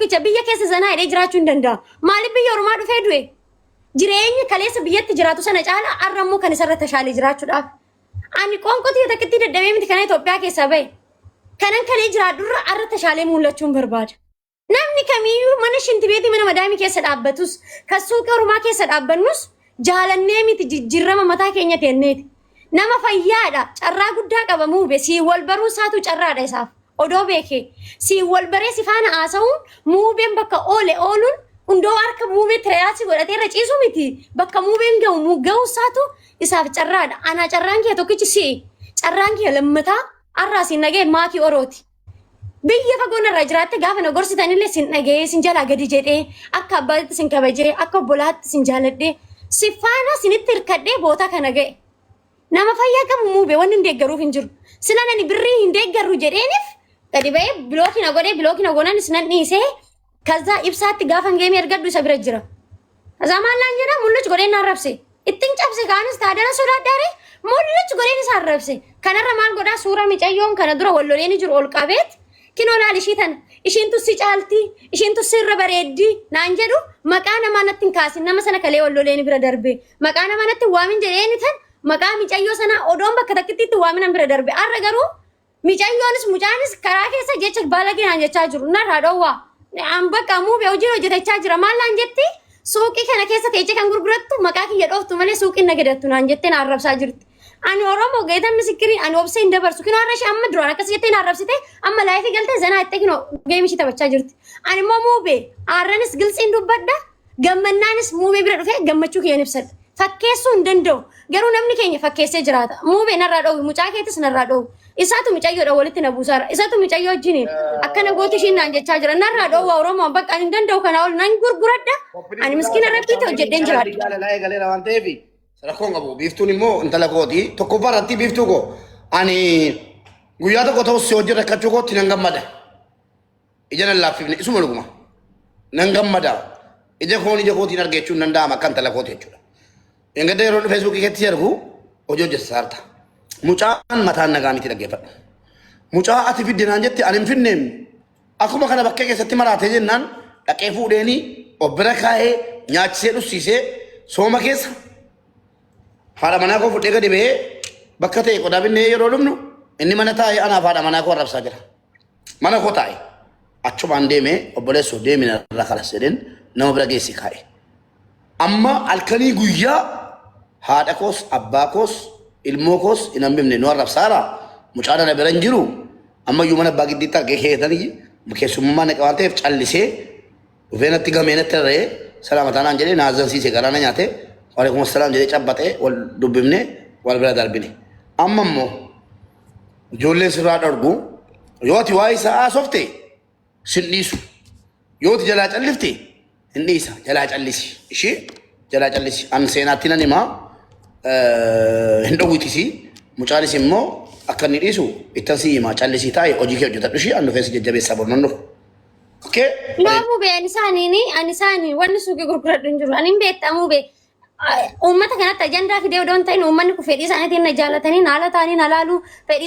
kicha biyya keessa zanaa hidhee jiraachuu hin danda'a. Maaliif biyya Oromaa dhufee du'e? Jireenya kaleessa biyyatti jiraatu sana caala arrammoo kan isarra tashaalee jiraachuudhaaf. Ani qoonqotii takkitti dadhabee miti kana Itoophiyaa keessaa bahe. Kanan kalee jiraadurra arra tashaalee mul'achuun barbaada. Namni kamiyyuu mana shintibeetii mana madaamii keessa dhaabbatus kan suuqii Oromaa keessa dhaabbannus jaalannee miti jijjiirama mataa keenya tenneeti. Nama fayyaadha carraa guddaa qaba muube si wal baruu isaatu carraadha isaaf. Odoo beekee si wal baree si faana haasa'uun muubeen bakka ooluun hundoo harka muubee tirayaasi godhatee irra ciisu miti bakka muubeen ga'u isaatu isaaf carraadha. Ana carraan kee tokkichi si carraan kee lammataa arraasiin nagee maatii Orooti. Biyya fagoon irraa jiraatte gaafa na gorsitanillee sin dhagee sin jalaa gadi jedhee akka abbaatti sin kabajee akka obbolaatti sin jaaladhee si faana sinitti hirkadhee boota kana ga'e. Nama fayyaa qabu muubee wanni hin deeggaruuf hin jiru. Sila nani birrii hin deeggaru jedheeniif gadi ba'ee bilookiin agoonaan isinan dhiisee kaza ibsaatti gaafa geemee ergadhu isa bira jira. Kaza maallaan jedha mul'achi godheen na arrabse. Ittiin cabse kaanis taadana sodaadhaare mul'achi godheen isa arrabse. Kanarra maal godhaa suura micayyoon kana dura walloleen jiru ol qabeet kinoo laal ishii tana ishiin tussi caalti ishiin tussi irra bareeddi naan jedhu maqaa namaa natti hin kaasin nama sana kalee walloleen bira darbe maqaa namaa natti waamin jedheeni tan maqaa micayyoo sana odoon bakka takkitti waamin bira darbe arra garuu micayyoonis mucaanis karaa keessa jecha baalagee naan jechaa jiru narraa dhoowwaa an bakka muubee hojii hojjetachaa jira maallaan jetti suuqii kana keessa teessee kan gurgurattu maqaa kiyya dhooftu malee suuqiin nagadattu naan jettee na arrabsaa jirti. Ani Oromoo geetan misikiri ani obsee hin dabarsu kino arrashi amma duraan akkas jettee na arrabsite amma laayifii galtee zanaa itti kino geemishii taphachaa jirti. Ani immoo muubee aarranis giltsiin dubbadda gammannaanis muubee bira dhufee gammachuu kiyyan ibsadha. Fakkeessuu hin danda'u garuu namni keenya fakkeessee jiraata. Muubee narraa dhoowwi mucaa keetis narraa dhoowwi. Isaatu micayyoodha walitti na buusaara. Isaatu micayyoo wajjiniin akkana gooti ishiin naan jechaa jira. Narraa dhoowwa Oromoo bakka ani hin danda'u kana ol nan gurguradda. Ani miskiina rabbiitti hojjedheen jiraadha. Rakkoon qabu biiftuun immoo intala kooti tokko baratti biiftuu koo ani guyyaa tokko ta'us si hojii rakkachuu kootti nan gammada ija nan laaffifne isuma dhuguma nan gammada ija kootiin argechuun nan danda'ama akka intala kooti jechuudha. Engadda yeroo feesbuukii keessatti argu hojii hojjeta saarta mucaan mataan nagaa miti dhaggeeffadhu mucaa ati fidde naan jette ani hin finneem akkuma kana bakkee keessatti maraatee jennaan dhaqee fuudheeni obbira kaa'ee nyaachisee dhussiisee sooma keessa haadha manaa koo fudhee gadi ba'ee bakka ta'e qodaa binnee yeroo dhumnu inni mana taa'ee anaaf haadha manaa koo arrabsaa jira. Mana koo taa'e achumaan deemee obboleessoo deemina irra kalas jedheen nama bira geessi kaa'e. Amma halkanii guyyaa haadha koos abbaa koos ilmoo koos hin hambifne nu arrabsaara mucaa dana bira hin jiru ammayyuu mana abbaa giddiitti argee keetanii keessummaa naqa waan ta'eef callisee dhufee natti gamee natti rarra'ee salaamataa naan jedhee naazansiisee galaana nyaatee وعليكم السلام جدي شبته والدبمنه والبلاد البني أما مو جولين سراد أرجو يوتي وايسا صفتي سنيسو يوتي جلات ألفتي النيسا جلات ألسي شيء جلات ألسي أن سيناتنا نما هندوي تسي مشارس مو أكني ريسو التنسي ما ألسي تاي أجيك أجدا بشي أنو فيس جدّي بسبب ننو أوكي لا مو بي أنساني ونسوق جروب رنجر أنا بيت أمو بي ummata kanatti ajandaa fidee odoon ta'in uummanni kun fedhii isaaniitiin na jaalatanii naala ta'anii na laalu fedhii